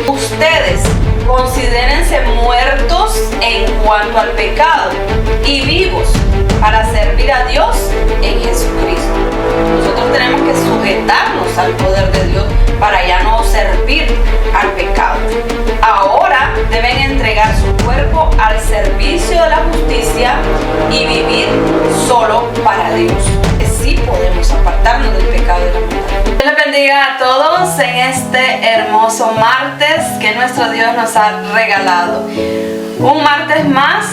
Ustedes considérense muertos en cuanto al pecado y vivos para servir a Dios en Jesucristo. Nosotros tenemos que sujetarnos al poder de Dios para ya no servir al pecado. Ahora deben entregar su cuerpo al servicio de la justicia y vivir solo para Dios. Sí podemos apartarnos del pecado y de la maldad. Dios les bendiga a todos en este hermoso martes que nuestro Dios nos ha regalado. Un martes más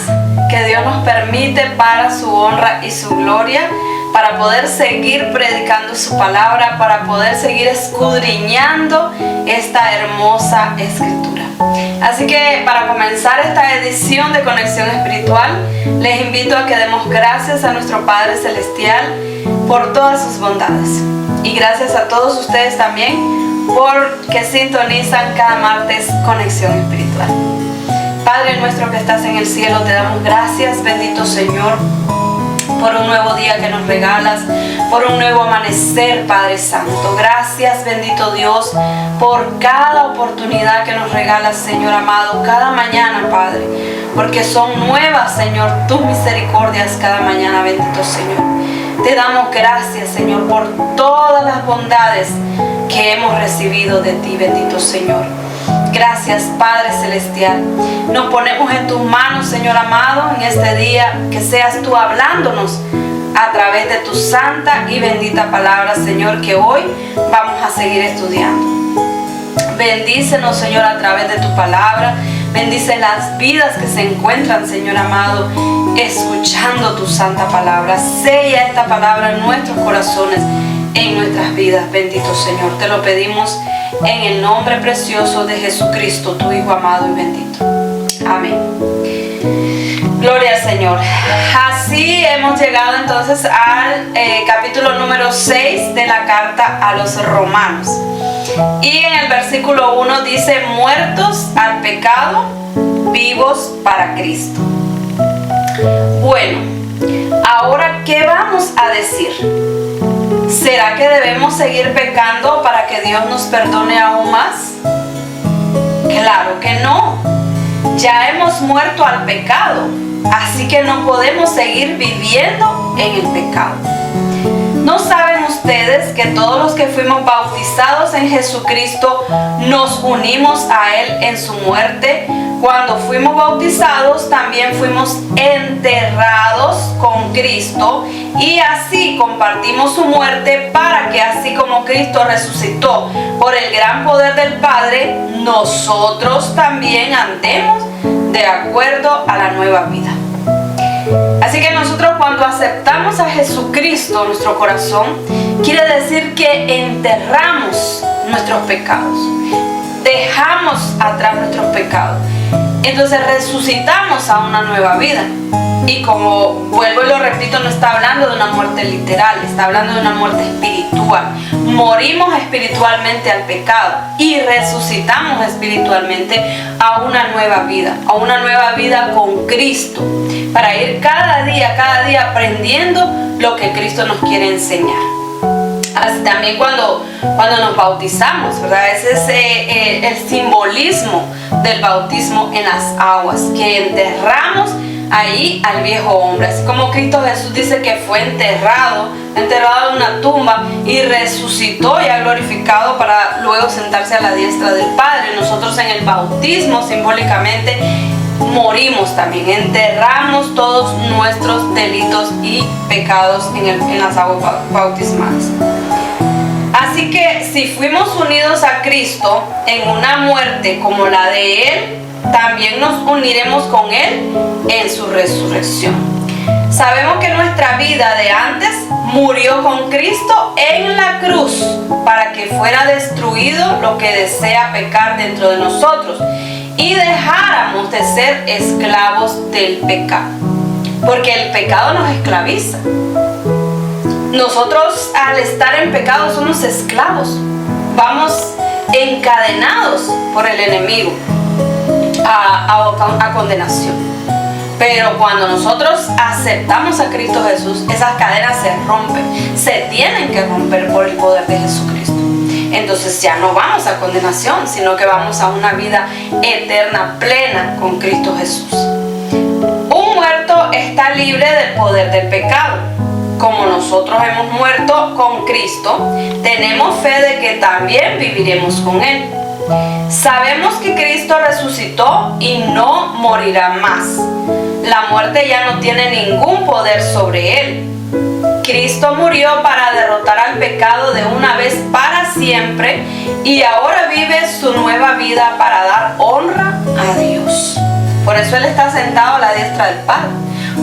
que Dios nos permite para su honra y su gloria, para poder seguir predicando su palabra, para poder seguir escudriñando esta hermosa escritura. Así que para comenzar esta edición de Conexión Espiritual, les invito a que demos gracias a nuestro Padre Celestial por todas sus bondades. Y gracias a todos ustedes también porque sintonizan cada martes Conexión Espiritual. Padre nuestro que estás en el cielo, te damos gracias, bendito Señor, por un nuevo día que nos regalas, por un nuevo amanecer, Padre Santo. Gracias, bendito Dios, por cada oportunidad que nos regalas, Señor amado, cada mañana, Padre, porque son nuevas, Señor, tus misericordias cada mañana, bendito Señor. Te damos gracias, Señor, por todas las bondades que hemos recibido de ti, bendito Señor. Gracias, Padre Celestial. Nos ponemos en tus manos, Señor amado, en este día, que seas tú hablándonos a través de tu santa y bendita palabra, Señor, que hoy vamos a seguir estudiando. Bendícenos, Señor, a través de tu palabra. Bendice las vidas que se encuentran, Señor amado, escuchando tu santa palabra. Sella esta palabra en nuestros corazones, en nuestras vidas, bendito Señor. Te lo pedimos en el nombre precioso de Jesucristo, tu Hijo amado y bendito. Amén. Gloria al Señor. Así hemos llegado entonces al capítulo número 6 de la carta a los Romanos. Y en el versículo 1 dice: muertos al pecado, vivos para Cristo. Bueno, ahora, ¿qué vamos a decir? ¿Será que debemos seguir pecando para que Dios nos perdone aún más? Claro que no. Ya hemos muerto al pecado, así que no podemos seguir viviendo en el pecado. ¿No saben ustedes que todos los que fuimos bautizados en Jesucristo nos unimos a Él en su muerte? Cuando fuimos bautizados también fuimos enterrados con Cristo y así compartimos su muerte, para que así como Cristo resucitó por el gran poder del Padre, nosotros también andemos de acuerdo a la nueva vida. Así que nosotros, cuando aceptamos a Jesucristo en nuestro corazón, quiere decir que enterramos nuestros pecados, dejamos atrás nuestros pecados. Entonces resucitamos a una nueva vida. Y como vuelvo y lo repito, no está hablando de una muerte literal, está hablando de una muerte espiritual. Morimos espiritualmente al pecado y resucitamos espiritualmente a una nueva vida con Cristo, para ir cada día aprendiendo lo que Cristo nos quiere enseñar. Así también cuando nos bautizamos, ¿verdad? Ese es el simbolismo del bautismo en las aguas, que enterramos ahí al viejo hombre. Así como Cristo Jesús dice que fue enterrado en una tumba y resucitó ya glorificado para luego sentarse a la diestra del Padre. Nosotros en el bautismo simbólicamente morimos también, enterramos todos nuestros delitos y pecados en las aguas bautismales. Así que si fuimos unidos a Cristo en una muerte como la de Él, también nos uniremos con Él en su resurrección. Sabemos que nuestra vida de antes murió con Cristo en la cruz para que fuera destruido lo que desea pecar dentro de nosotros y dejáramos de ser esclavos del pecado, porque el pecado nos esclaviza. Nosotros, al estar en pecado, somos esclavos, vamos encadenados por el enemigo a condenación. Pero cuando nosotros aceptamos a Cristo Jesús, esas cadenas se rompen, se tienen que romper por el poder de Jesucristo. entonces ya no vamos a condenación, sino que vamos a una vida eterna, plena con Cristo Jesús. Un muerto está libre del poder del pecado. Como nosotros hemos muerto con Cristo, tenemos fe de que también viviremos con Él. Sabemos que Cristo resucitó y no morirá más. La muerte ya no tiene ningún poder sobre Él. Cristo murió para derrotar al pecado de una vez para siempre y ahora vive su nueva vida para dar honra a Dios. Por eso Él está sentado a la diestra del Padre,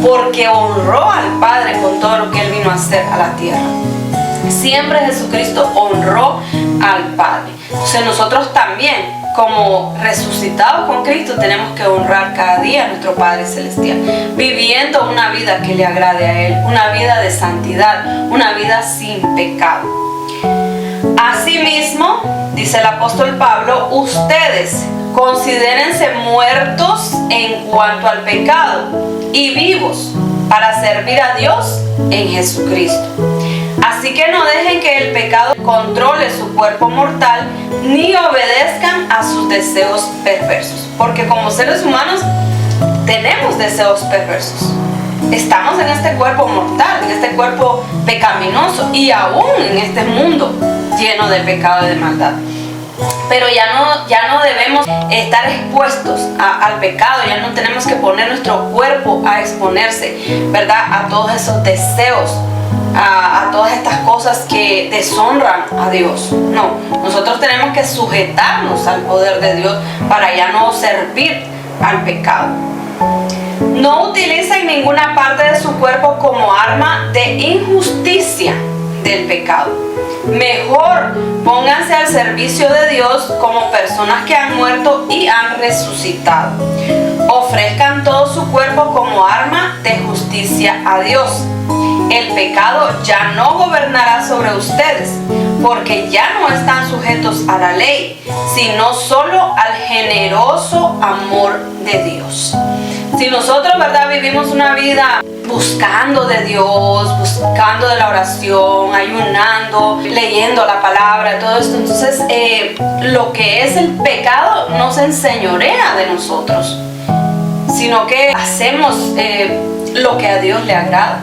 porque honró al Padre con todo lo que Él vino a hacer a la tierra. Siempre Jesucristo honró al Padre. Entonces nosotros también, como resucitados con Cristo, tenemos que honrar cada día a nuestro Padre Celestial, viviendo una vida que le agrade a Él, una vida de santidad, una vida sin pecado. Asimismo, dice el apóstol Pablo, ustedes considérense muertos en cuanto al pecado y vivos para servir a Dios en Jesucristo. Así que no dejen que el pecado controle su cuerpo mortal, ni obedezcan a sus deseos perversos. Porque como seres humanos tenemos deseos perversos. Estamos en este cuerpo mortal, en este cuerpo pecaminoso y aún en este mundo lleno de pecado y de maldad. Pero ya no debemos estar expuestos al pecado, ya no tenemos que poner nuestro cuerpo a exponerse, ¿verdad?, a todos esos deseos, a todas estas cosas que deshonran a Dios. No, nosotros tenemos que sujetarnos al poder de Dios para ya no servir al pecado. No utilicen ninguna parte de su cuerpo como arma de injusticia del pecado. Mejor pónganse al servicio de Dios como personas que han muerto y han resucitado. Ofrezcan todo su cuerpo como arma de justicia a Dios. El pecado ya no gobernará sobre ustedes, porque ya no están sujetos a la ley, sino solo al generoso amor de Dios. Si nosotros, ¿verdad?, vivimos una vida buscando de Dios, buscando de la oración, ayunando, leyendo la palabra, todo esto, entonces lo que es el pecado no se enseñorea de nosotros, sino que hacemos lo que a Dios le agrada.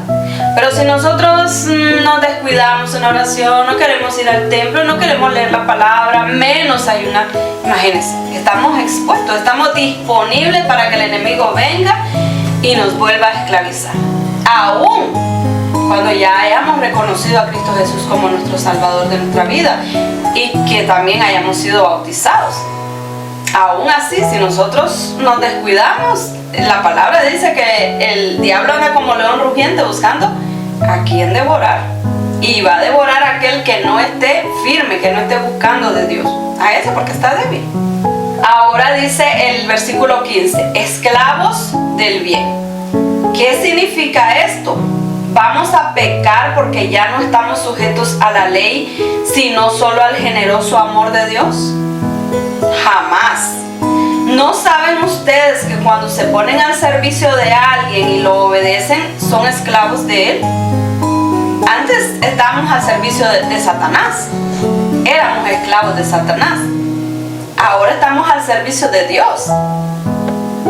Pero si nosotros nos descuidamos en la oración, no queremos ir al templo, no queremos leer la palabra, menos ayunar, imagínense, estamos expuestos, estamos disponibles para que el enemigo venga y nos vuelva a esclavizar. Aún cuando ya hayamos reconocido a Cristo Jesús como nuestro Salvador de nuestra vida y que también hayamos sido bautizados. Aún así, si nosotros nos descuidamos, la palabra dice que el diablo anda como león rugiente buscando a quien devorar. Y va a devorar a aquel que no esté firme, que no esté buscando de Dios. A ese porque está débil. Ahora dice el versículo 15, esclavos del bien. ¿Qué significa esto? ¿Vamos a pecar porque ya no estamos sujetos a la ley, sino solo al generoso amor de Dios? Jamás. ¿No saben ustedes que cuando se ponen al servicio de alguien y lo obedecen, son esclavos de él? Antes estábamos al servicio de Satanás. Éramos esclavos de Satanás. Ahora estamos al servicio de Dios.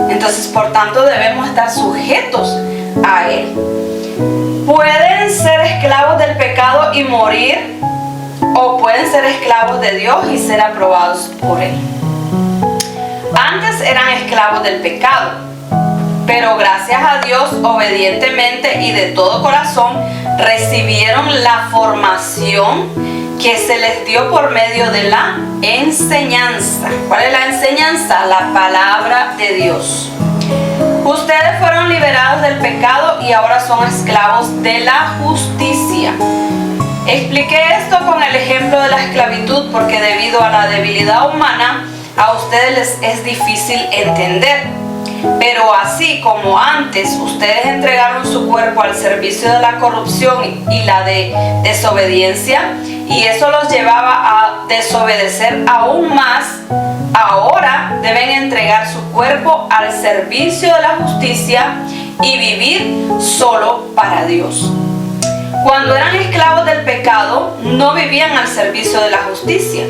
Entonces, por tanto, debemos estar sujetos a Él. Pueden ser esclavos del pecado y morir, o pueden ser esclavos de Dios y ser aprobados por Él. Antes eran esclavos del pecado, pero gracias a Dios, obedientemente y de todo corazón, recibieron la formación que se les dio por medio de la enseñanza. ¿Cuál es la enseñanza? La palabra de Dios. Ustedes fueron liberados del pecado y ahora son esclavos de la justicia. Expliqué esto con el ejemplo de la esclavitud porque debido a la debilidad humana a ustedes les es difícil entender. Pero así como antes ustedes entregaron su cuerpo al servicio de la corrupción y la desobediencia, y eso los llevaba a desobedecer aún más, ahora deben entregar su cuerpo al servicio de la justicia y vivir solo para Dios. cuando eran esclavos del pecado, no vivían al servicio de la justicia.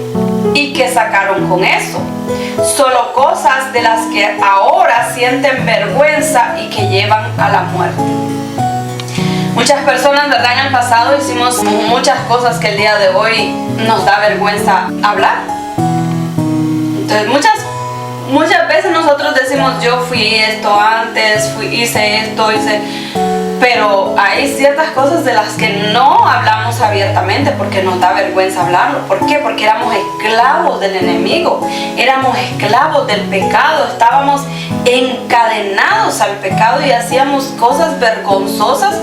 ¿Y qué sacaron con eso? Solo cosas de las que ahora sienten vergüenza y que llevan a la muerte. Muchas personas, ¿verdad?, en el pasado hicimos muchas cosas que el día de hoy nos da vergüenza hablar. Entonces muchas veces nosotros decimos, yo fui esto antes, hice esto, pero hay ciertas cosas de las que no hablamos abiertamente porque nos da vergüenza hablarlo. ¿Por qué? Porque éramos esclavos del enemigo, éramos esclavos del pecado, estábamos encadenados al pecado y hacíamos cosas vergonzosas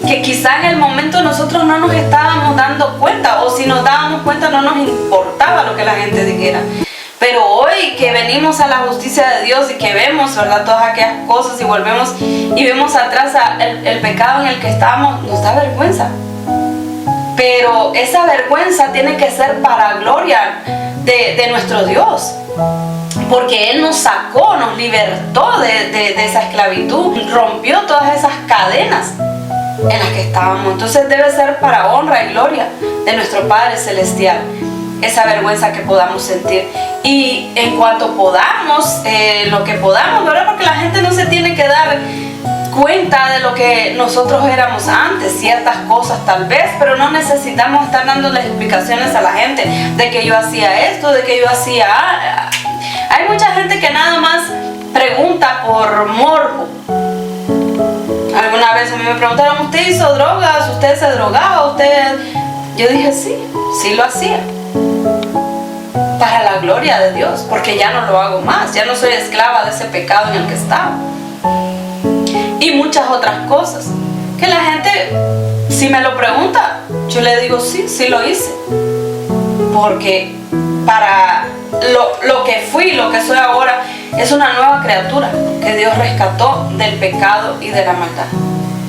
que quizá en el momento nosotros no nos estábamos dando cuenta, o si nos dábamos cuenta no nos importaba lo que la gente dijera. Pero hoy que venimos a la justicia de Dios y que vemos, ¿verdad?, todas aquellas cosas y volvemos y vemos atrás el pecado en el que estábamos, nos da vergüenza. Pero esa vergüenza tiene que ser para gloria de nuestro Dios. Porque Él nos sacó, nos libertó de esa esclavitud, rompió todas esas cadenas en las que estábamos. Entonces debe ser para honra y gloria de nuestro Padre Celestial esa vergüenza que podamos sentir. Y en cuanto podamos, lo que podamos, ¿verdad? Porque la gente no se tiene que dar cuenta de lo que nosotros éramos antes, ciertas cosas tal vez, pero no necesitamos estar dándoles explicaciones a la gente de que yo hacía esto, de que yo hacía... Hay mucha gente que nada más pregunta por morbo. Alguna vez a mí me preguntaron, ¿usted hizo drogas? ¿Usted se drogaba? ¿Usted...? Yo dije, sí lo hacía. Para la gloria de Dios, porque ya no lo hago más, ya no soy esclava de ese pecado en el que estaba. Y muchas otras cosas que la gente, si me lo pregunta, yo le digo, sí lo hice. Porque para lo que fui, lo que soy ahora, es una nueva criatura que Dios rescató del pecado y de la maldad.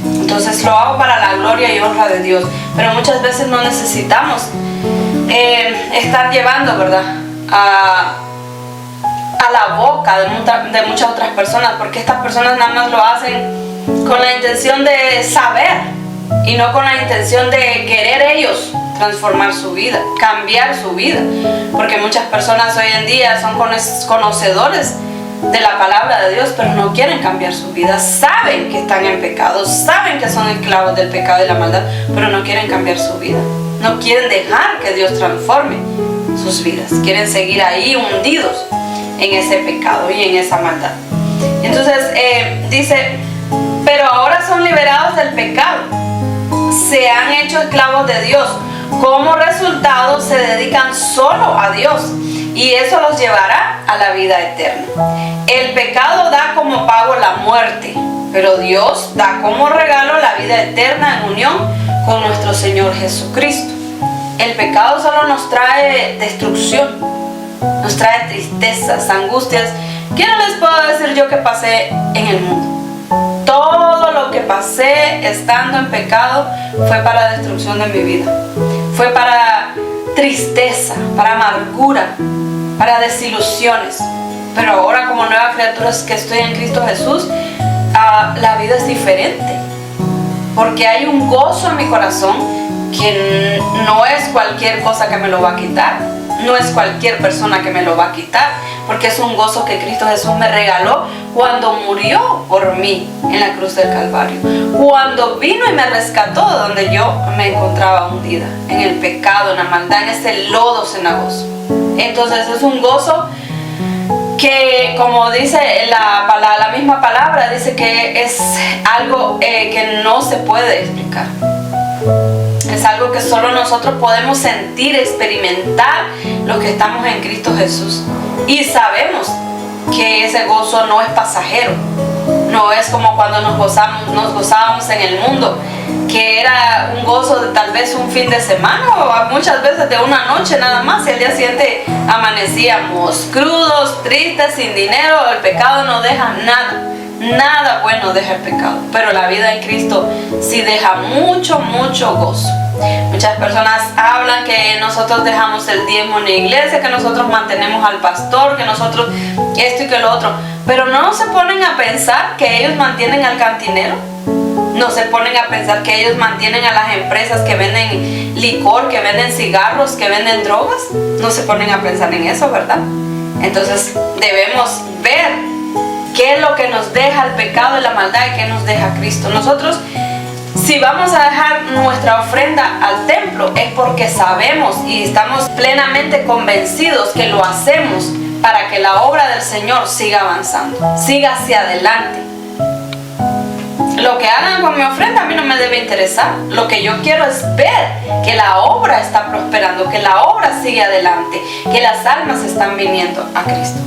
Entonces lo hago para la gloria y honra de Dios. Pero muchas veces no necesitamos estar llevando, ¿verdad?, a la boca de muchas otras personas, porque estas personas nada más lo hacen con la intención de saber y no con la intención de querer ellos transformar su vida, cambiar su vida, porque muchas personas hoy en día son conocedores de la palabra de Dios, pero no quieren cambiar su vida. Saben que están en pecado, saben que son esclavos del pecado y la maldad, pero no quieren cambiar su vida, no quieren dejar que Dios transforme sus vidas, quieren seguir ahí hundidos en ese pecado y en esa maldad. Entonces dice, pero ahora son liberados del pecado, se han hecho esclavos de Dios, como resultado se dedican solo a Dios, y eso los llevará a la vida eterna. El pecado da como pago la muerte, pero Dios da como regalo la vida eterna en unión con nuestro Señor Jesucristo. El pecado solo nos trae destrucción, nos trae tristezas, angustias. ¿Qué no les puedo decir yo que pasé en el mundo? Todo lo que pasé estando en pecado fue para destrucción de mi vida. Fue para tristeza, para amargura, para desilusiones. Pero ahora, como nueva criatura que estoy en Cristo Jesús, la vida es diferente. Porque hay un gozo en mi corazón que no es cualquier cosa que me lo va a quitar. No es cualquier persona que me lo va a quitar, porque es un gozo que Cristo Jesús me regaló cuando murió por mí en la cruz del Calvario, cuando vino y me rescató donde yo me encontraba hundida, en el pecado, en la maldad, en ese lodo cenagoso. Entonces es un gozo que, como dice la misma palabra, dice que es algo que no se puede explicar. Es algo que solo nosotros podemos sentir, experimentar los que estamos en Cristo Jesús. Y sabemos que ese gozo no es pasajero. No es como cuando nos gozábamos en el mundo, que era un gozo de tal vez un fin de semana o muchas veces de una noche nada más, y al día siguiente amanecíamos crudos, tristes, sin dinero. El pecado no deja nada bueno deja el pecado, pero la vida en Cristo sí deja mucho gozo. Muchas personas hablan que nosotros dejamos el diezmo en la iglesia, que nosotros mantenemos al pastor, que nosotros esto y que lo otro, pero no se ponen a pensar que ellos mantienen al cantinero, No se ponen a pensar que ellos mantienen a las empresas que venden licor, que venden cigarros, que venden drogas. No se ponen a pensar en eso, ¿verdad? Entonces debemos ver qué es lo que nos deja el pecado y la maldad y qué nos deja Cristo. Nosotros, si vamos a dejar nuestra ofrenda al templo, es porque sabemos y estamos plenamente convencidos que lo hacemos para que la obra del Señor siga avanzando, siga hacia adelante. Lo que hagan con mi ofrenda a mí no me debe interesar. Lo que yo quiero es ver que la obra está prosperando, que la obra sigue adelante, que las almas están viniendo a Cristo.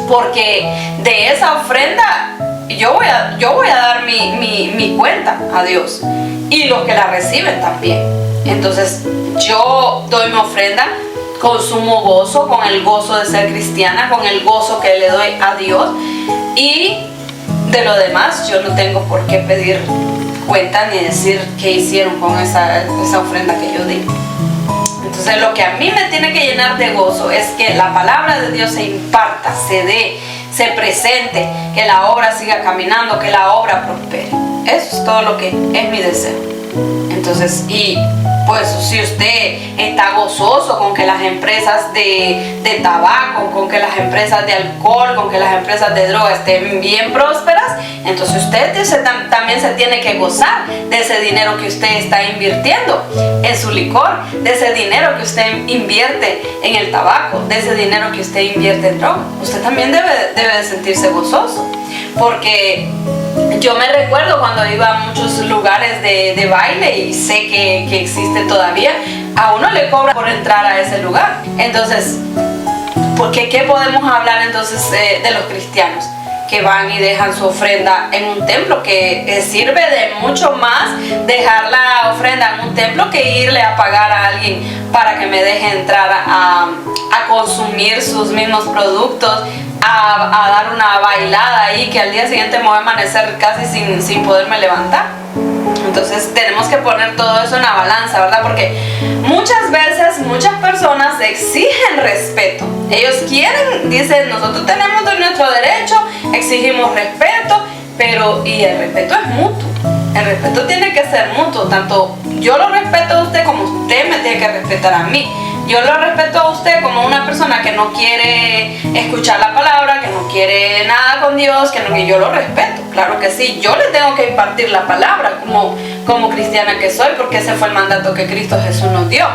Porque de esa ofrenda yo voy a dar mi cuenta a Dios, y los que la reciben también. Entonces yo doy mi ofrenda con sumo gozo, con el gozo de ser cristiana, con el gozo que le doy a Dios, y de lo demás yo no tengo por qué pedir cuenta ni decir qué hicieron con esa ofrenda que yo di. Entonces lo que a mí me tiene que llenar de gozo es que la palabra de Dios se imparta, se dé, se presente, que la obra siga caminando, que la obra prospere. Eso es todo lo que es mi deseo. Entonces, y pues si usted está gozoso con que las empresas de tabaco, con que las empresas de alcohol, con que las empresas de droga estén bien prósperas, entonces usted también se tiene que gozar de ese dinero que usted está invirtiendo en su licor, de ese dinero que usted invierte en el tabaco, de ese dinero que usted invierte en droga. Usted también debe de sentirse gozoso, porque yo me recuerdo cuando iba a muchos lugares de baile, y sé que existe todavía, a uno le cobran por entrar a ese lugar. Entonces, ¿qué podemos hablar entonces de los cristianos que van y dejan su ofrenda en un templo? Que sirve de mucho más dejar la ofrenda en un templo que irle a pagar a alguien para que me deje entrar a consumir sus mismos productos, a dar una bailada ahí, que al día siguiente me voy a amanecer casi sin poderme levantar. Entonces tenemos que poner todo eso en la balanza, ¿verdad? Porque muchas veces muchas personas exigen respeto. Ellos quieren, dicen, nosotros tenemos nuestro derecho, exigimos respeto, pero y el respeto es mutuo. El respeto tiene que ser mutuo. Tanto yo lo respeto a usted como usted me tiene que respetar a mí. Yo lo respeto a usted como una persona que no quiere escuchar la palabra, que no quiere nada con Dios, que yo lo respeto, claro que sí. Yo le tengo que impartir la palabra como cristiana que soy, porque ese fue el mandato que Cristo Jesús nos dio,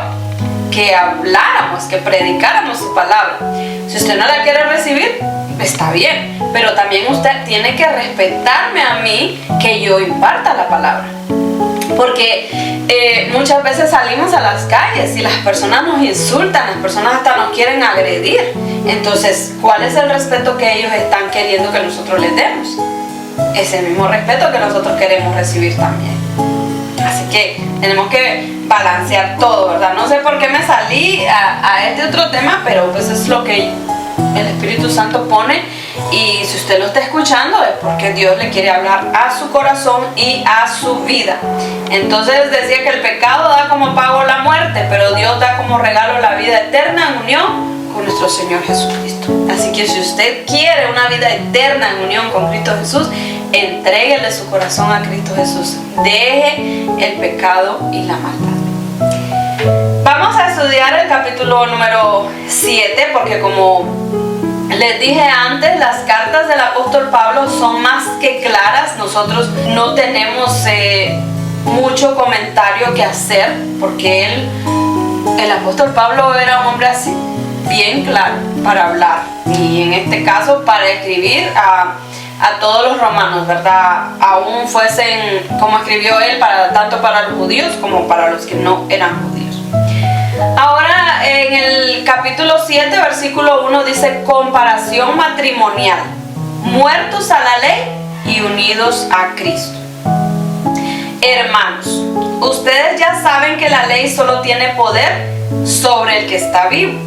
que habláramos, que predicáramos su palabra. Si usted no la quiere recibir, está bien, pero también usted tiene que respetarme a mí, que yo imparta la palabra. Porque muchas veces salimos a las calles y las personas nos insultan, las personas hasta nos quieren agredir. Entonces, ¿cuál es el respeto que ellos están queriendo que nosotros les demos? Es el mismo respeto que nosotros queremos recibir también. Así que tenemos que balancear todo, ¿verdad? No sé por qué me salí a este otro tema, pero pues es lo que el Espíritu Santo pone, y si usted lo está escuchando es porque Dios le quiere hablar a su corazón y a su vida. Entonces decía que el pecado da como pago la muerte, pero Dios da como regalo la vida eterna en unión con nuestro Señor Jesucristo. Así que si usted quiere una vida eterna en unión con Cristo Jesús, entréguele su corazón a Cristo Jesús. Deje el pecado y la maldad. Vamos a estudiar el capítulo número 7, porque como les dije antes, las cartas del apóstol Pablo son más que claras. Nosotros no tenemos mucho comentario que hacer, porque el apóstol Pablo era un hombre así, bien claro para hablar, y en este caso para escribir a todos los romanos, ¿verdad? Aún fuesen, como escribió él, tanto para los judíos como para los que no eran judíos. Ahora en el capítulo 7, versículo 1 dice: comparación matrimonial, muertos a la ley y unidos a Cristo. Hermanos, ustedes ya saben que la ley solo tiene poder sobre el que está vivo.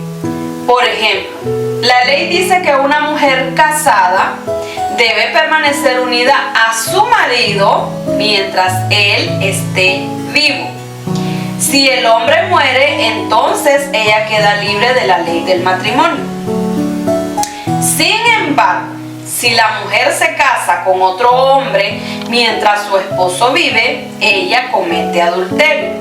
Por ejemplo, la ley dice que una mujer casada debe permanecer unida a su marido mientras él esté vivo. Si el hombre muere, entonces ella queda libre de la ley del matrimonio. Sin embargo, si la mujer se casa con otro hombre mientras su esposo vive, ella comete adulterio.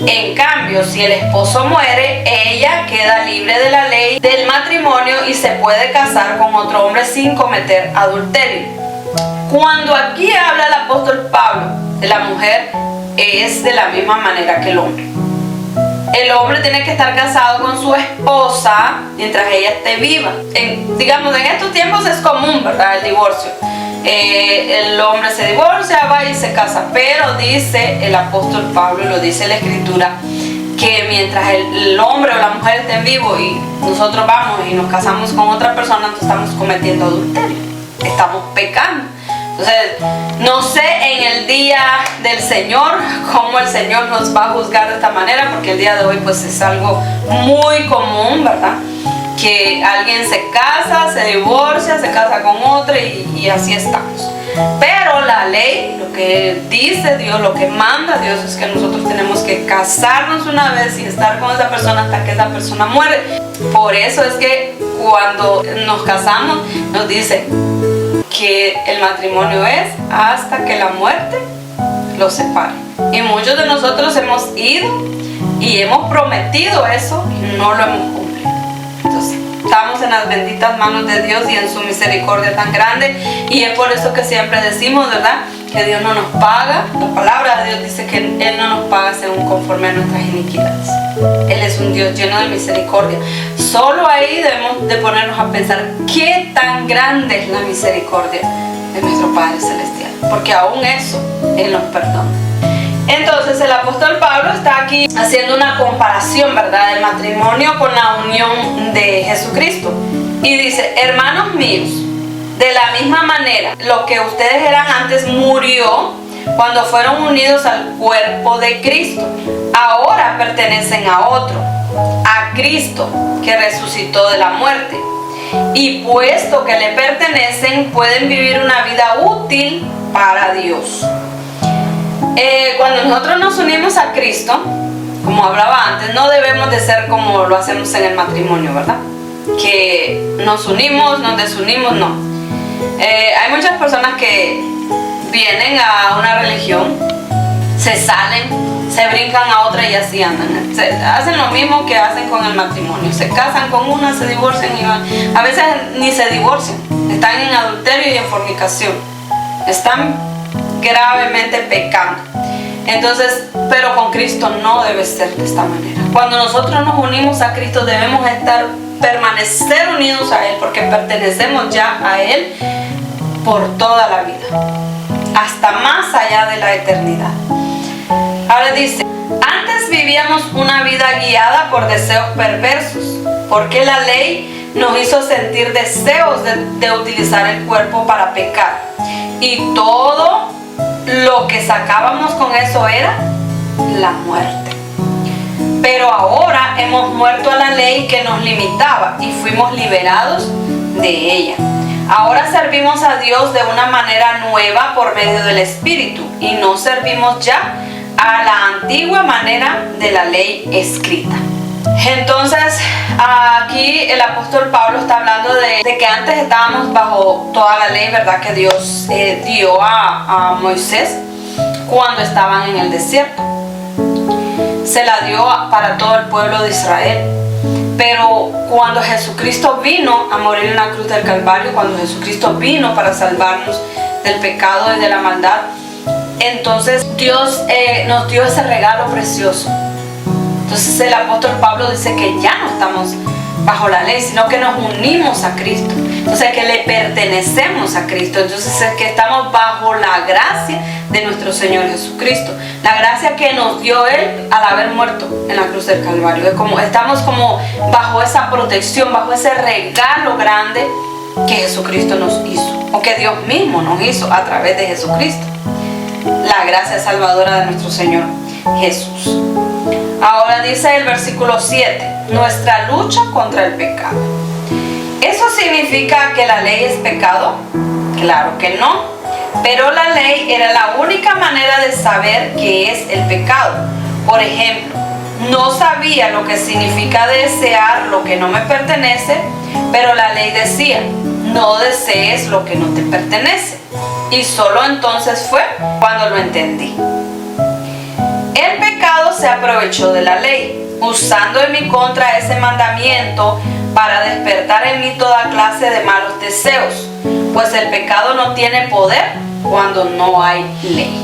En cambio, si el esposo muere, ella queda libre de la ley del matrimonio y se puede casar con otro hombre sin cometer adulterio. Cuando aquí habla el apóstol Pablo de la mujer, es de la misma manera que el hombre. El hombre tiene que estar casado con su esposa mientras ella esté viva. Digamos, en estos tiempos es común, ¿verdad?, el divorcio. El hombre se divorcia, va y se casa, pero dice el apóstol Pablo, y lo dice la escritura, que mientras el hombre o la mujer estén vivos y nosotros vamos y nos casamos con otra persona, entonces estamos cometiendo adulterio, estamos pecando. Entonces, no sé en el día del Señor cómo el Señor nos va a juzgar de esta manera, porque el día de hoy pues es algo muy común, ¿verdad? Que alguien se casa, se divorcia, se casa con otra y así estamos. Pero la ley, lo que dice Dios, lo que manda Dios es que nosotros tenemos que casarnos una vez y estar con esa persona hasta que esa persona muere. Por eso es que cuando nos casamos nos dice que el matrimonio es hasta que la muerte los separe. Y muchos de nosotros hemos ido y hemos prometido eso y no lo hemos cumplido. Entonces, estamos en las benditas manos de Dios y en su misericordia tan grande, y es por eso que siempre decimos, ¿verdad?, que Dios no nos paga. La palabra de Dios dice que Él no nos paga según conforme a nuestras iniquidades. Él es un Dios lleno de misericordia. Solo ahí debemos de ponernos a pensar qué tan grande es la misericordia de nuestro Padre Celestial, porque aún eso Él nos perdona. Entonces el apóstol Pablo está aquí haciendo una comparación, ¿verdad?, del matrimonio con la unión de Jesucristo, y dice: hermanos míos, de la misma manera, lo que ustedes eran antes murió cuando fueron unidos al cuerpo de Cristo. Ahora pertenecen a otro, a Cristo, que resucitó de la muerte. Y puesto que le pertenecen, pueden vivir una vida útil para Dios. Cuando nosotros nos unimos a Cristo, como hablaba antes, no debemos de ser como lo hacemos en el matrimonio, ¿verdad? Que nos unimos, nos desunimos, no. Hay muchas personas que vienen a una religión, se salen, se brincan a otra y así andan. Hacen lo mismo que hacen con el matrimonio. Se casan con una, se divorcian y van. A veces ni se divorcian. Están en adulterio y en fornicación. Están gravemente pecando. Entonces, pero con Cristo no debe ser de esta manera. Cuando nosotros nos unimos a Cristo, debemos permanecer unidos a Él, porque pertenecemos ya a Él por toda la vida, hasta más allá de la eternidad. Ahora dice: antes vivíamos una vida guiada por deseos perversos, porque la ley nos hizo sentir deseos de utilizar el cuerpo para pecar, y todo lo que sacábamos con eso era la muerte. Pero ahora hemos muerto a la ley que nos limitaba y fuimos liberados de ella. Ahora servimos a Dios de una manera nueva por medio del Espíritu, y no servimos ya a la antigua manera de la ley escrita. Entonces, aquí el apóstol Pablo está hablando de que antes estábamos bajo toda la ley, ¿verdad?, que Dios dio a Moisés cuando estaban en el desierto. Se la dio para todo el pueblo de Israel. Pero cuando Jesucristo vino a morir en la cruz del Calvario, cuando Jesucristo vino para salvarnos del pecado y de la maldad, entonces Dios nos dio ese regalo precioso. Entonces el apóstol Pablo dice que ya no estamos bajo la ley, sino que nos unimos a Cristo. Entonces que le pertenecemos a Cristo. Entonces es que estamos bajo la gracia de nuestro Señor Jesucristo. La gracia que nos dio Él al haber muerto en la cruz del Calvario. Estamos como bajo esa protección, bajo ese regalo grande que Jesucristo nos hizo, o que Dios mismo nos hizo a través de Jesucristo. La gracia salvadora de nuestro Señor Jesús. Ahora dice el versículo 7, nuestra lucha contra el pecado. ¿Eso significa que la ley es pecado? Claro que no, pero la ley era la única manera de saber qué es el pecado. Por ejemplo, no sabía lo que significa desear lo que no me pertenece, pero la ley decía: no desees lo que no te pertenece. Y solo entonces fue cuando lo entendí. El pecado se aprovechó de la ley, usando en mi contra ese mandamiento para despertar en mí toda clase de malos deseos, pues el pecado no tiene poder cuando no hay ley.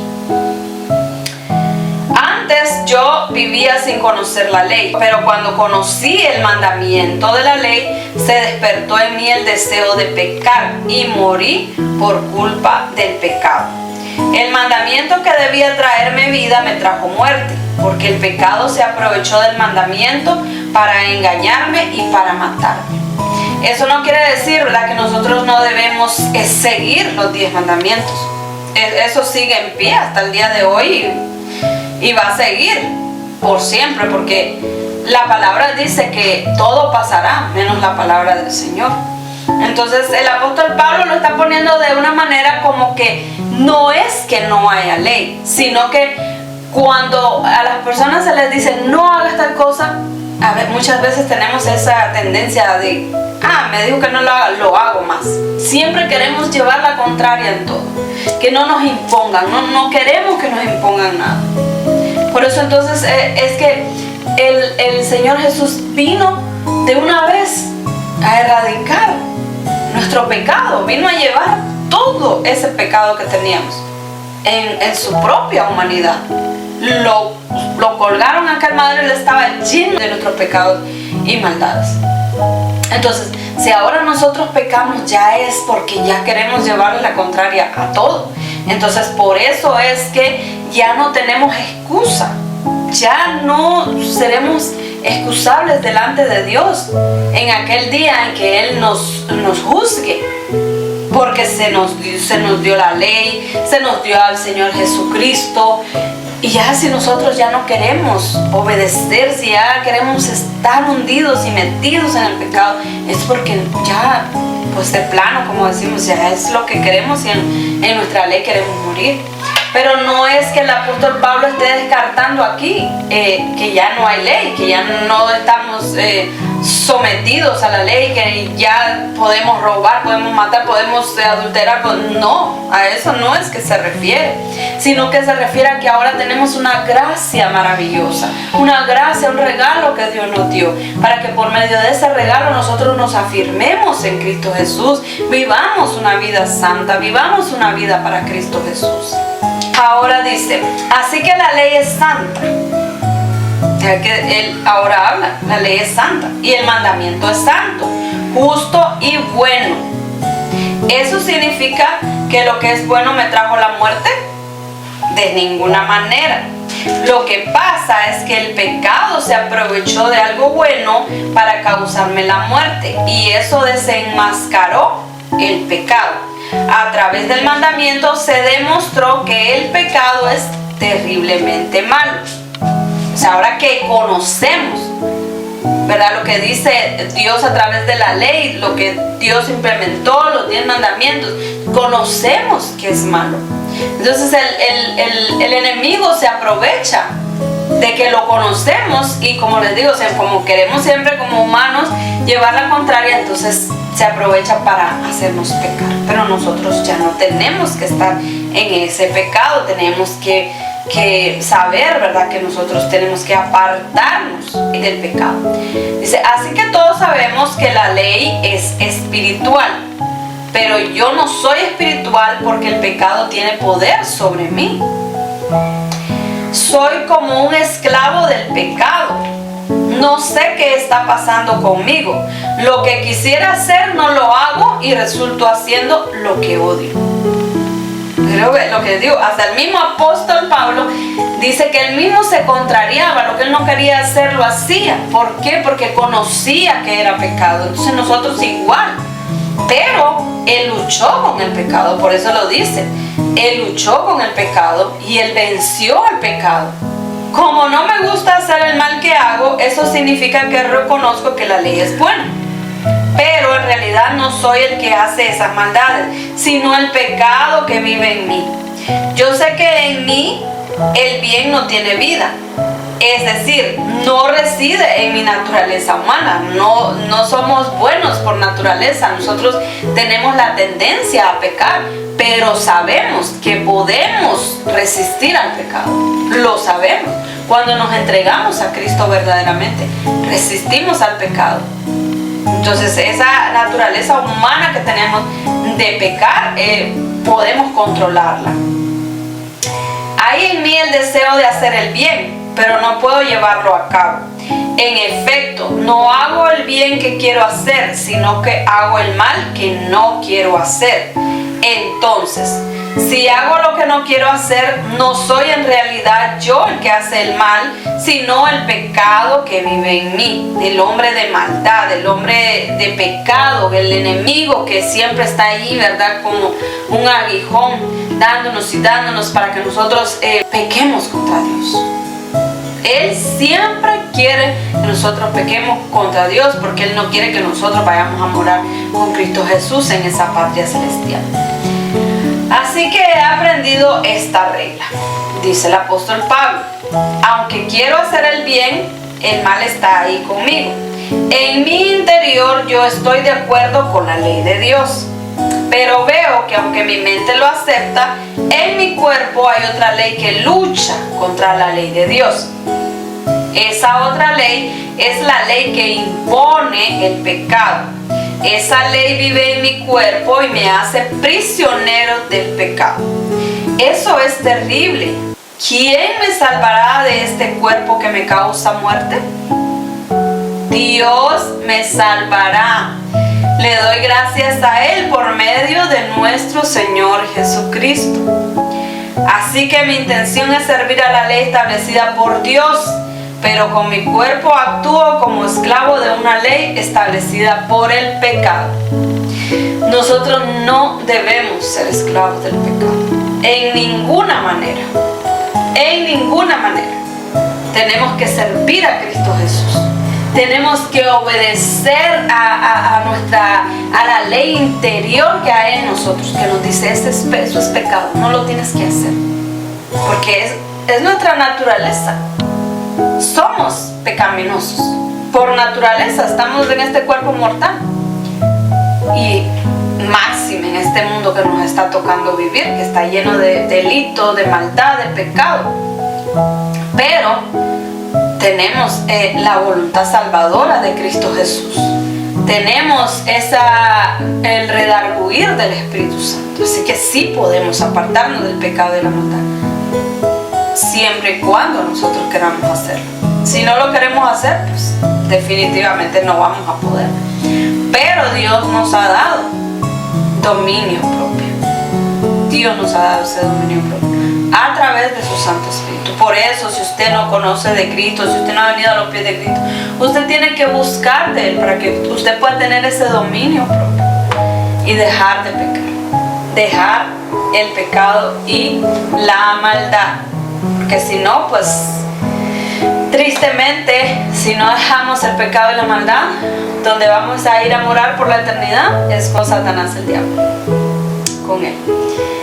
Antes yo vivía sin conocer la ley, pero cuando conocí el mandamiento de la ley, se despertó en mí el deseo de pecar y morí por culpa del pecado. El mandamiento que debía traerme vida me trajo muerte, porque el pecado se aprovechó del mandamiento para engañarme y para matarme. Eso no quiere decir, ¿verdad?, que nosotros no debemos seguir los 10 mandamientos. Eso sigue en pie hasta el día de hoy y va a seguir por siempre, porque la palabra dice que todo pasará menos la palabra del Señor. Entonces el apóstol Pablo lo está poniendo de una manera como que no es que no haya ley, sino que cuando a las personas se les dice no hagas tal cosa, muchas veces tenemos esa tendencia de me dijo que no lo haga, lo hago más. Siempre queremos llevar la contraria en todo, que no nos impongan, no queremos que nos impongan nada. Por eso entonces es que el Señor Jesús vino de una vez a erradicar nuestro pecado, vino a llevar todo ese pecado que teníamos en su propia humanidad. Lo colgaron acá al madero y él estaba lleno de nuestros pecados y maldades. Entonces, si ahora nosotros pecamos, ya es porque ya queremos llevarle la contraria a todo. Entonces, por eso es que ya no tenemos excusa, ya no seremos excusables delante de Dios en aquel día en que Él nos juzgue, porque se nos dio la ley, se nos dio al Señor Jesucristo. Y ya si nosotros ya no queremos obedecer, si ya queremos estar hundidos y metidos en el pecado, es porque ya, pues de plano, como decimos, ya es lo que queremos y en nuestra ley queremos morir. Pero no es que el apóstol Pablo esté descartando aquí que ya no hay ley, que ya no estamos sometidos a la ley, que ya podemos robar, podemos matar, podemos adulterar. No, a eso no es que se refiere, sino que se refiere a que ahora tenemos una gracia maravillosa, una gracia, un regalo que Dios nos dio, para que por medio de ese regalo nosotros nos afirmemos en Cristo Jesús, vivamos una vida santa, vivamos una vida para Cristo Jesús. Ahora dice, así que la ley es santa. Que él ahora habla, la ley es santa y el mandamiento es santo, justo y bueno. ¿Eso significa que lo que es bueno me trajo la muerte? De ninguna manera. Lo que pasa es que el pecado se aprovechó de algo bueno para causarme la muerte, y eso desenmascaró el pecado. A través del mandamiento se demostró que el pecado es terriblemente malo. O sea, ahora que conocemos, ¿verdad?, lo que dice Dios a través de la ley, lo que Dios implementó, los 10 mandamientos, conocemos que es malo. Entonces el enemigo se aprovecha de que lo conocemos y, como les digo, o sea, como queremos siempre como humanos llevar la contraria, entonces se aprovecha para hacernos pecar. Pero nosotros ya no tenemos que estar en ese pecado, tenemos que saber, ¿verdad?, que nosotros tenemos que apartarnos del pecado. Dice, así que todos sabemos que la ley es espiritual, pero yo no soy espiritual porque el pecado tiene poder sobre mí. Soy como un esclavo del pecado. No sé qué está pasando conmigo. Lo que quisiera hacer no lo hago y resulto haciendo lo que odio. Creo que lo que digo, hasta el mismo apóstol Pablo dice que él mismo se contrariaba, lo que él no quería hacer lo hacía. ¿Por qué? Porque conocía que era pecado. Entonces nosotros igual. Pero él luchó con el pecado, por eso lo dice. Él luchó con el pecado y él venció el pecado. Como no me gusta hacer el mal que hago, eso significa que reconozco que la ley es buena. Pero en realidad no soy el que hace esas maldades, sino el pecado que vive en mí. Yo sé que en mí el bien no tiene vida, Es decir, no reside en mi naturaleza humana. No somos buenos por naturaleza. Nosotros tenemos la tendencia a pecar, pero sabemos que podemos resistir al pecado. Lo sabemos. Cuando nos entregamos a Cristo verdaderamente, resistimos al pecado. Entonces, esa naturaleza humana que tenemos de pecar, podemos controlarla. Hay en mí el deseo de hacer el bien, pero no puedo llevarlo a cabo. En efecto, no hago el bien que quiero hacer, sino que hago el mal que no quiero hacer. Entonces, si hago lo que no quiero hacer, no soy en realidad yo el que hace el mal, sino el pecado que vive en mí, el hombre de maldad, el hombre de pecado, el enemigo que siempre está ahí, ¿verdad? Como un aguijón, dándonos y dándonos para que nosotros pequemos contra Dios. Él siempre quiere que nosotros pequemos contra Dios, porque Él no quiere que nosotros vayamos a morar con Cristo Jesús en esa patria celestial. Así que he aprendido esta regla, dice el apóstol Pablo: aunque quiero hacer el bien, el mal está ahí conmigo. En mi interior yo estoy de acuerdo con la ley de Dios, pero veo que aunque mi mente lo acepta, en mi cuerpo hay otra ley que lucha contra la ley de Dios. Esa otra ley es la ley que impone el pecado. Esa ley vive en mi cuerpo y me hace prisionero del pecado. Eso es terrible. ¿Quién me salvará de este cuerpo que me causa muerte? Dios me salvará. Le doy gracias a Él por medio de nuestro Señor Jesucristo. Así que mi intención es servir a la ley establecida por Dios, pero con mi cuerpo actúo como esclavo de una ley establecida por el pecado. Nosotros no debemos ser esclavos del pecado, en ninguna manera. En ninguna manera. Tenemos que servir a Cristo Jesús. Tenemos que obedecer a la ley interior que hay en nosotros, que nos dice: eso es pecado, no lo tienes que hacer, porque es nuestra naturaleza. Somos pecaminosos por naturaleza, estamos en este cuerpo mortal, y máxime en este mundo que nos está tocando vivir, que está lleno de delito, de maldad, de pecado. Pero tenemos la voluntad salvadora de Cristo Jesús. Tenemos el redarguir del Espíritu Santo. Así que sí podemos apartarnos del pecado y de la maldad, siempre y cuando nosotros queramos hacerlo. Si no lo queremos hacer, pues definitivamente no vamos a poder. Pero Dios nos ha dado dominio propio. Dios nos ha dado ese dominio propio a través de su Santo Espíritu. Por eso, si usted no conoce de Cristo, si usted no ha venido a los pies de Cristo, usted tiene que buscar de Él para que usted pueda tener ese dominio propio y dejar de pecar, dejar el pecado y la maldad. Porque si no, pues tristemente, si no dejamos el pecado y la maldad, donde vamos a ir a morar por la eternidad es con Satanás, el diablo, con él.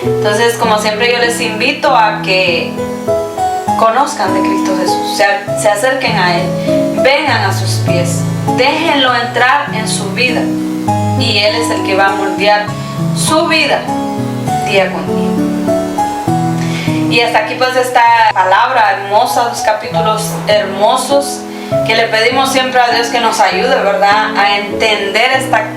Entonces, como siempre, yo les invito a que conozcan de Cristo Jesús, se acerquen a Él, vengan a sus pies, déjenlo entrar en su vida, y Él es el que va a moldear su vida día con día. Y hasta aquí pues esta palabra hermosa, los capítulos hermosos, que le pedimos siempre a Dios que nos ayude, ¿verdad?, a entender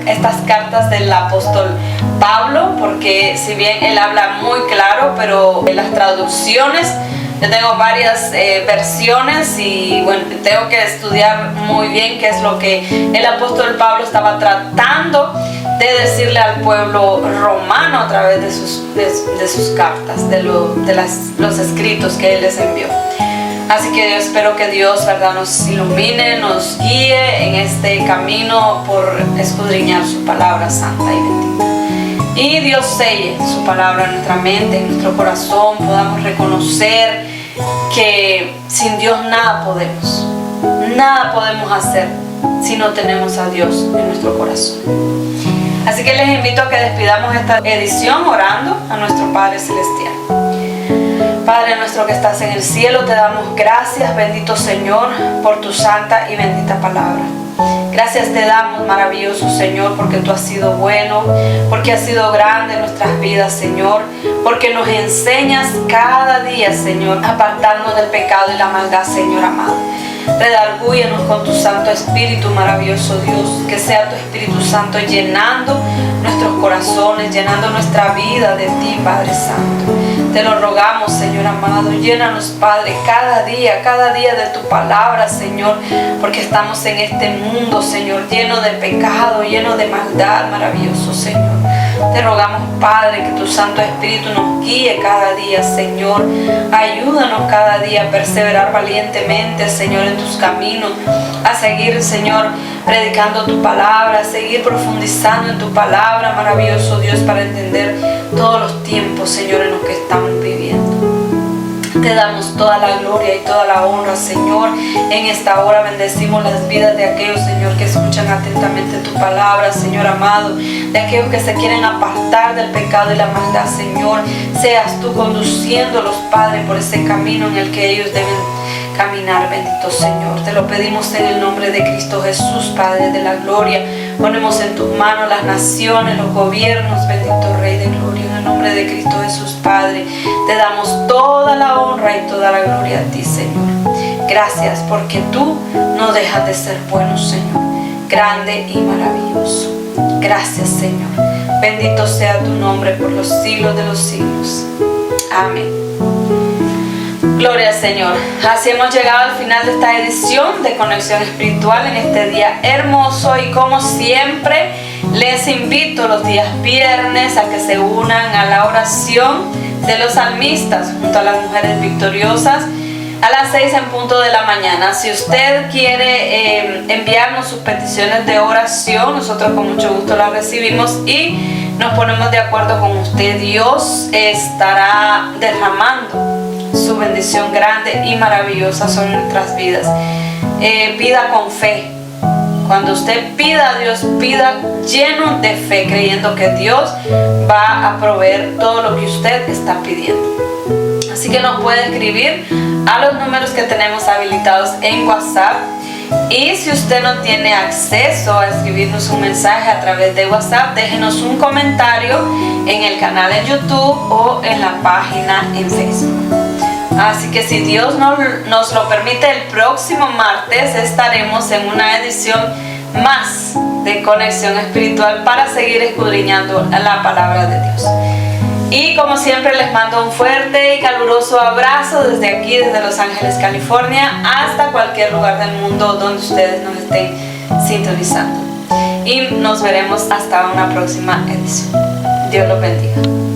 estas cartas del apóstol Pablo, porque si bien él habla muy claro, pero en las traducciones, yo tengo varias versiones y bueno, tengo que estudiar muy bien qué es lo que el apóstol Pablo estaba tratando de decirle al pueblo romano a través de sus cartas, de los escritos que él les envió. Así que yo espero que Dios, ¿verdad?, nos ilumine, nos guíe en este camino por escudriñar su palabra santa y bendita. Y Dios selle su palabra en nuestra mente, en nuestro corazón, podamos reconocer que sin Dios nada podemos hacer si no tenemos a Dios en nuestro corazón. Así que les invito a que despidamos esta edición orando a nuestro Padre Celestial. Padre nuestro que estás en el cielo, te damos gracias, bendito Señor, por tu santa y bendita palabra. Gracias te damos, maravilloso Señor, porque tú has sido bueno, porque has sido grande en nuestras vidas, Señor, porque nos enseñas cada día, Señor, a apartarnos del pecado y la maldad, Señor amado. Redargúyenos con tu Santo Espíritu, maravilloso Dios, que sea tu Espíritu Santo llenando nuestros corazones, llenando nuestra vida de ti, Padre Santo. Te lo rogamos, Señor amado, llénanos, Padre, cada día de tu palabra, Señor, porque estamos en este mundo, Señor, lleno de pecado, lleno de maldad, maravilloso Señor. Te rogamos, Padre, que tu Santo Espíritu nos guíe cada día, Señor. Ayúdanos cada día a perseverar valientemente, Señor, en tus caminos, a seguir, Señor, predicando tu palabra, a seguir profundizando en tu palabra, maravilloso Dios, para entender todos los tiempos, Señor, en los que estamos viviendo. Te damos toda la gloria y toda la honra, Señor. En esta hora bendecimos las vidas de aquellos, Señor, que escuchan atentamente tu palabra, Señor amado, de aquellos que se quieren apartar del pecado y la maldad, Señor. Seas tú conduciéndolos, Padre, por ese camino en el que ellos deben caminar, bendito Señor. Te lo pedimos en el nombre de Cristo Jesús, Padre de la gloria. Ponemos en tus manos las naciones, los gobiernos, bendito Rey de gloria. En el nombre de Cristo Jesús, Padre, te damos toda la honra y toda la gloria a ti, Señor. Gracias porque tú no dejas de ser bueno, Señor, grande y maravilloso. Gracias, Señor. Bendito sea tu nombre por los siglos de los siglos. Amén. Gloria al Señor. Así hemos llegado al final de esta edición de Conexión Espiritual en este día hermoso, y como siempre les invito los días viernes a que se unan a la oración de los salmistas junto a las mujeres victoriosas a las 6 en punto de la mañana. Si usted quiere enviarnos sus peticiones de oración, nosotros con mucho gusto las recibimos y nos ponemos de acuerdo con usted. Dios estará derramando su bendición grande y maravillosa sobre nuestras vidas. Pida con fe. Cuando usted pida a Dios, pida lleno de fe, creyendo que Dios va a proveer todo lo que usted está pidiendo. Así que nos puede escribir a los números que tenemos habilitados en WhatsApp. Y si usted no tiene acceso a escribirnos un mensaje a través de WhatsApp, déjenos un comentario en el canal en YouTube o en la página en Facebook. Así que si Dios nos lo permite, el próximo martes estaremos en una edición más de Conexión Espiritual para seguir escudriñando la palabra de Dios. Y como siempre les mando un fuerte y caluroso abrazo desde aquí, desde Los Ángeles, California, hasta cualquier lugar del mundo donde ustedes nos estén sintonizando. Y nos veremos hasta una próxima edición. Dios los bendiga.